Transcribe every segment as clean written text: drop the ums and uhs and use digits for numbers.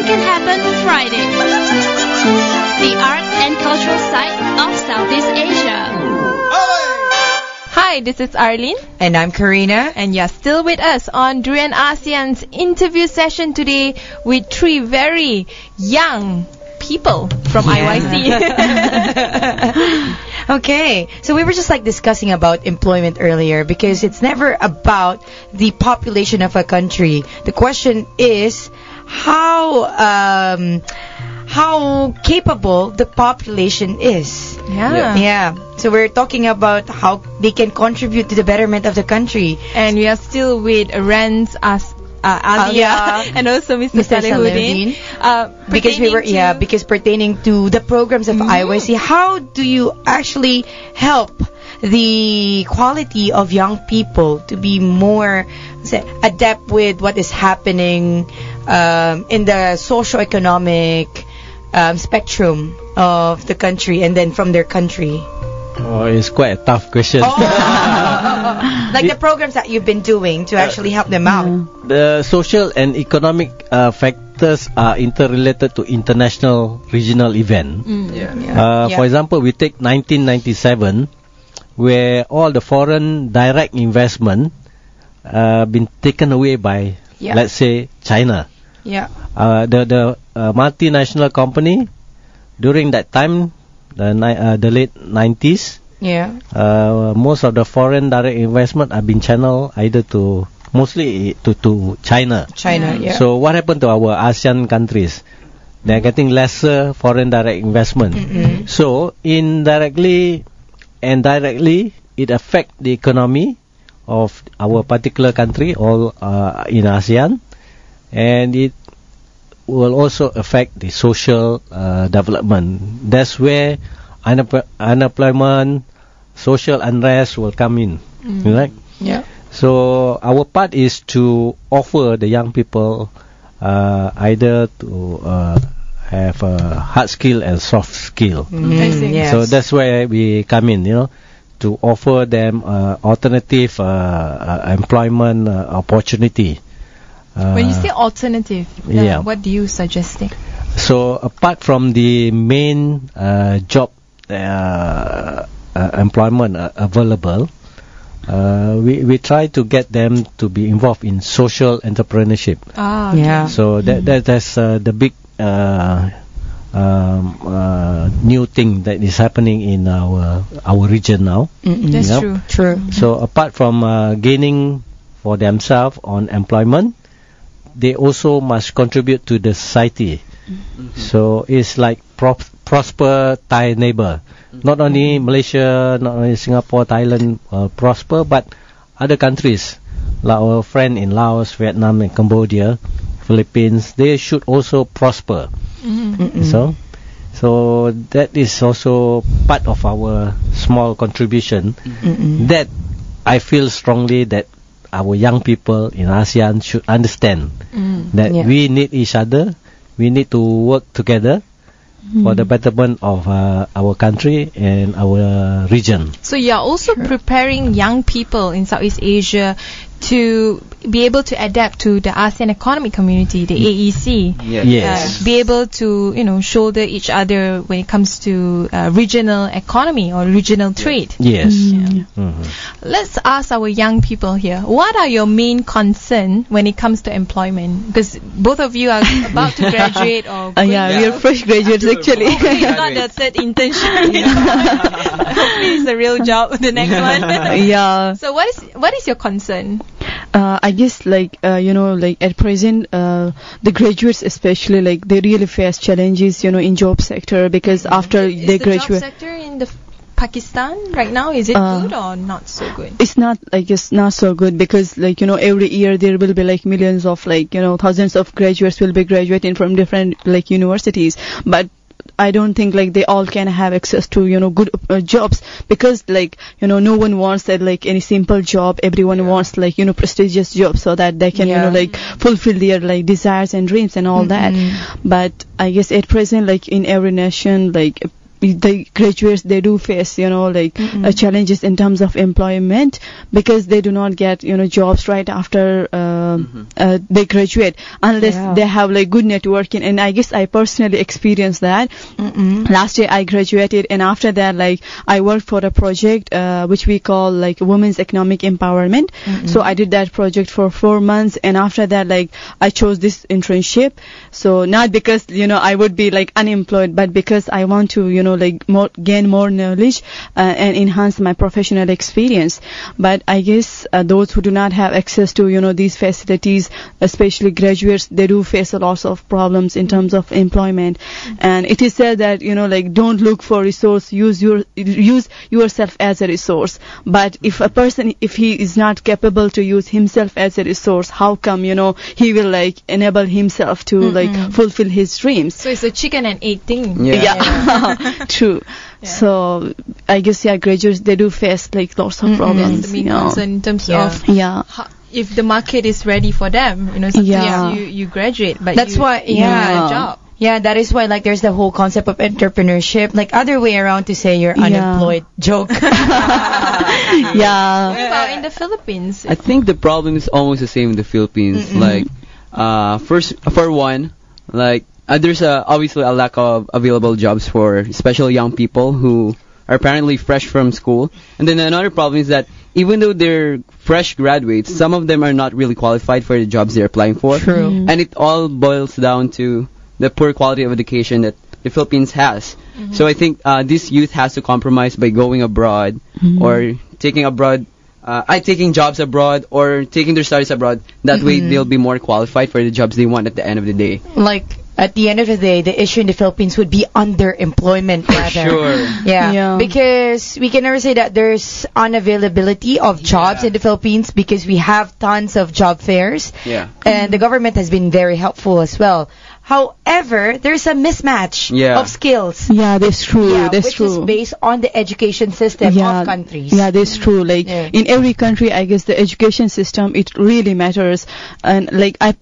can happen Friday. The art and cultural side of Southeast Asia. Hi, this is Arlene. And I'm Karina. And you're still with us on Moulding the ASEAN's interview session today with three very young people from IYC. Okay, so we were just like discussing about employment earlier because it's never about the population of a country. The question is how capable the population is. Yeah. So we're talking about how they can contribute to the betterment of the country. And we are still with Renz Aaliya and also Mr. Salehudin. Because pertaining to the programs of IYC, how do you actually help the quality of young people to be more adept with what is happening in the socio-economic spectrum of the country and then from their country? Oh, it's quite a tough question. Like the programs that you've been doing to actually help them out. The social and economic factors are interrelated to international regional event. For example, we take 1997, where all the foreign direct investment been taken away by, let's say, China. The multinational company during that time, the late 90s, most of the foreign direct investment have been channeled either mostly to China. So what happened to our ASEAN countries? They're getting lesser foreign direct investment. So indirectly and directly, it affects the economy of our particular country, all in ASEAN, and it will also affect the social development. That's where unemployment, social unrest will come in. Right? So our part is to offer the young people either to have a hard skill and soft skill. So that's where we come in, to offer them alternative employment opportunity. When you say alternative, what do you suggest? So apart from the main job employment available, we try to get them to be involved in social entrepreneurship. So that's the big new thing that is happening in our region now. That's true. So apart from gaining for themselves on employment, they also must contribute to the society. So it's like prosper Thai neighbor. Not only Malaysia, not only Singapore, Thailand prosper, but other countries like our friend in Laos, Vietnam, and Cambodia, Philippines, they should also prosper. So that is also part of our small contribution that I feel strongly that our young people in ASEAN should understand that we need each other, we need to work together for the betterment of our country and our region. So you are also preparing young people in Southeast Asia to be able to adapt to the ASEAN Economic Community, the AEC. Be able to, shoulder each other when it comes to regional economy or regional trade. Let's ask our young people here, what are your main concern when it comes to employment? Because both of you are about to graduate or we are fresh graduates actually. Hopefully it's not the third internship. Hopefully it's the real job, the next one. So what is your concern? I guess at present the graduates especially they really face challenges in job sector because after they graduate. Is the job sector in the Pakistan right now, is it good or not so good? It's not, it's not so good because every year there will be millions of thousands of graduates will be graduating from different universities, but I don't think they all can have access to good jobs because no one wants that any simple job. Everyone wants prestigious jobs so that they can fulfill their desires and dreams and all that. But I guess at present in every nation the graduates, they do face, challenges in terms of employment, because they do not get, jobs right after they graduate, unless they have like good networking. And I guess I personally experienced that. Last year I graduated, and after that, like, I worked for a project which we call like women's economic empowerment. So I did that project for 4 months, and after that, like, I chose this internship. So not because I would be like unemployed, but because I want to gain more knowledge and enhance my professional experience. But I guess those who do not have access to these facilities, especially graduates, they do face a lot of problems in terms of employment. And it is said that don't look for resource, use yourself as a resource. But if a person, if he is not capable to use himself as a resource, how come he will like enable himself to like fulfill his dreams? So it's a chicken and egg thing. True. So I guess graduates, they do face like lots of problems. That's the main concern in terms of if the market is ready for them. Sometimes you graduate, but that's why you need a job. Yeah, that is why like there's the whole concept of entrepreneurship, like other way around to say you're unemployed. Joke. What about in the Philippines? I think the problem is almost the same in the Philippines. Like, first for one, like there's obviously a lack of available jobs for especially young people who are apparently fresh from school. And then another problem is that even though they're fresh graduates, some of them are not really qualified for the jobs they're applying for. True. And it all boils down to the poor quality of education that the Philippines has. So I think this youth has to compromise by going abroad or taking jobs abroad or taking their studies abroad. That way they'll be more qualified for the jobs they want at the end of the day. Like, at the end of the day, the issue in the Philippines would be underemployment, rather. Sure. Yeah. Because we can never say that there's unavailability of jobs in the Philippines, because we have tons of job fairs. Yeah. And the government has been very helpful as well. However, there's a mismatch of skills. Yeah, that's true. That's true. Which is based on the education system of countries. Yeah, that's true. Like in every country, I guess the education system, it really matters. And like I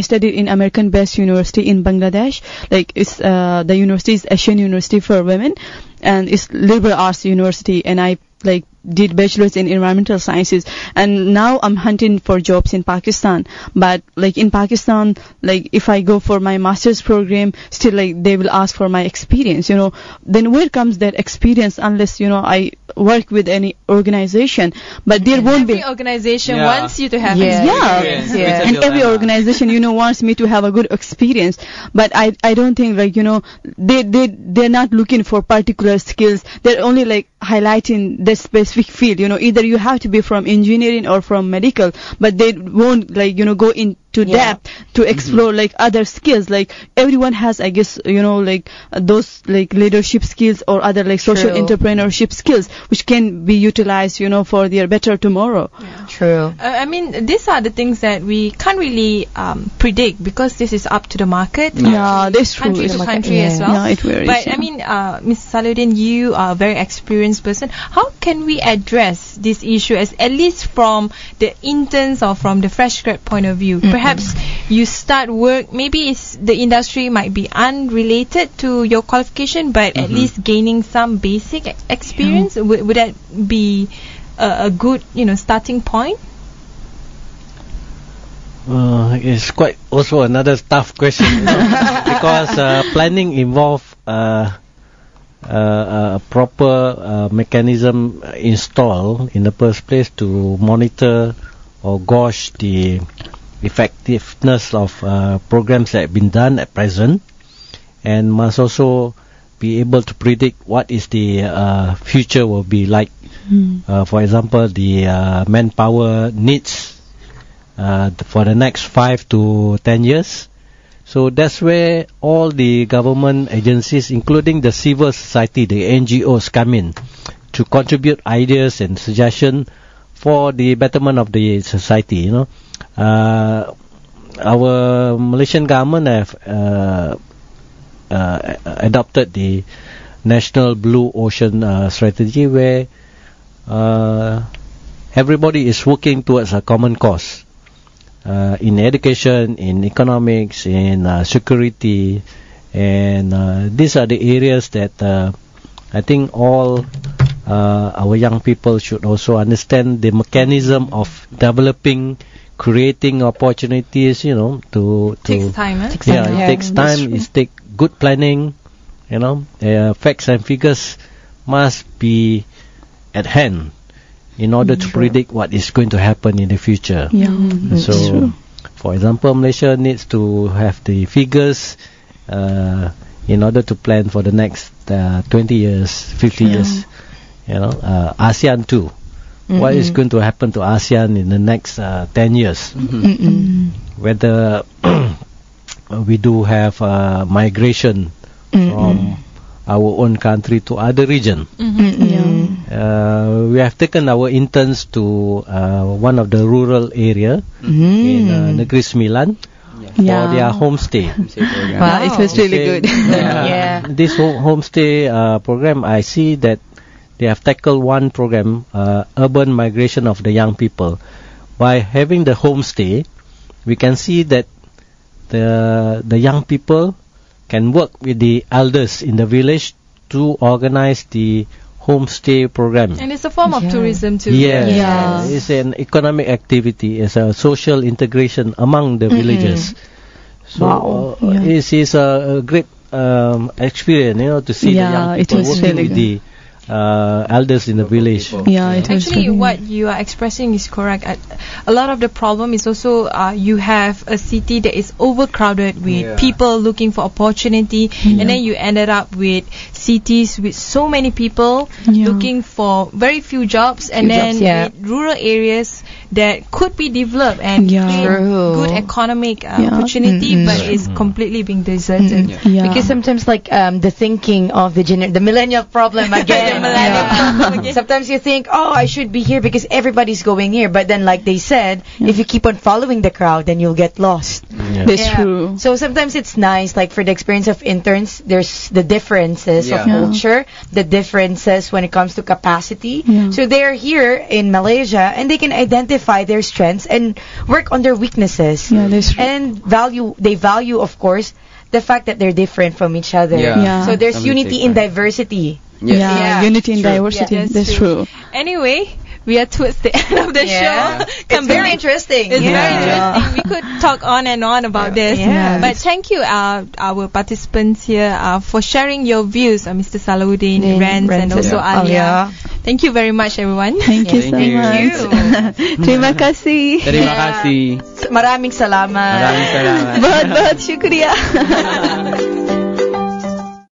studied in American-based university in Bangladesh. Like it's the university is Asian University for Women, and it's liberal arts university. And I like did bachelor's in environmental sciences, and now I'm hunting for jobs in Pakistan. But like in Pakistan, like if I go for my master's program, still like they will ask for my experience, then where comes that experience unless I work with any organization? But there won't be. Every organization wants you to have experience. And every organization wants me to have a good experience, but I don't think like they're not looking for particular skills. They're only like highlighting the specific field. Either you have to be from engineering or from medical, but they won't like go into depth to explore like other skills. Like everyone has, I guess, like those like leadership skills or other like social entrepreneurship skills which can be utilized for their better tomorrow. True. I mean, these are the things that we can't really predict, because this is up to the market. Yeah, that's true. Country to country as well. Yeah, it varies. But I mean, Ms. Salehudin, you are a very experienced person. How can we address this issue, as at least from the interns or from the fresh grad point of view? Perhaps you start work, maybe the industry might be unrelated to your qualification, but at least gaining some basic experience. Would that be a good starting point? It's quite also another tough question because planning involves a proper mechanism installed in the first place to monitor or gauge the effectiveness of programs that have been done at present, and must also be able to predict what is the future will be like. For example, the manpower needs for the next 5 to 10 years. So that's where all the government agencies, including the civil society, the NGOs, come in to contribute ideas and suggestions for the betterment of the society. Our Malaysian government have adopted the National Blue Ocean strategy, where everybody is working towards a common cause in education, in economics, in security, and these are the areas that I think all our young people should also understand the mechanism of developing, creating opportunities, takes time, it takes time. It takes good planning, facts and figures must be at hand in order to predict what is going to happen in the future. So, for example, Malaysia needs to have the figures in order to plan for the next 20 years, 50 years. ASEAN too. What is going to happen to ASEAN in the next 10 years? Whether we do have migration from our own country to other region. We have taken our interns to one of the rural area in Negeri Sembilan for their homestay. Wow, it was really good. This homestay program, I see that they have tackled one program, urban migration of the young people. By having the homestay, we can see that the young people can work with the elders in the village to organize the homestay program. And it's a form of tourism too. It's an economic activity. It's a social integration among the villagers. So it is a great experience, to see the young people working with the elders in the village. Actually, what you are expressing is correct. A lot of the problem is also you have a city that is overcrowded with people looking for opportunity, and then you ended up with cities with so many people looking for very few jobs, and then with rural areas that could be developed and create good economic opportunity, but is completely being deserted. Because sometimes, like the thinking of the millennial problem again. Sometimes you think, I should be here because everybody's going here, but then, like they said, if you keep on following the crowd, then you'll get lost. That's true. So sometimes it's nice, like for the experience of interns, there's the differences of culture, the differences when it comes to capacity. So they're here in Malaysia and they can identify their strengths and work on their weaknesses. That's true. And they value, of course, the fact that they're different from each other. So there's unity in diversity. Unity in diversity. That's true. Anyway, we are towards the end of the show. It's very interesting. It's very interesting. We could talk on and on about this. But thank you, our participants here, for sharing your views, Mr. Salehudin, Renz, and also Aaliya. Thank you very much, everyone. Thank you so much. Terima kasih. Terima kasih. Maraming salamat. Maraming salamat. Bahut-bahut syukriya.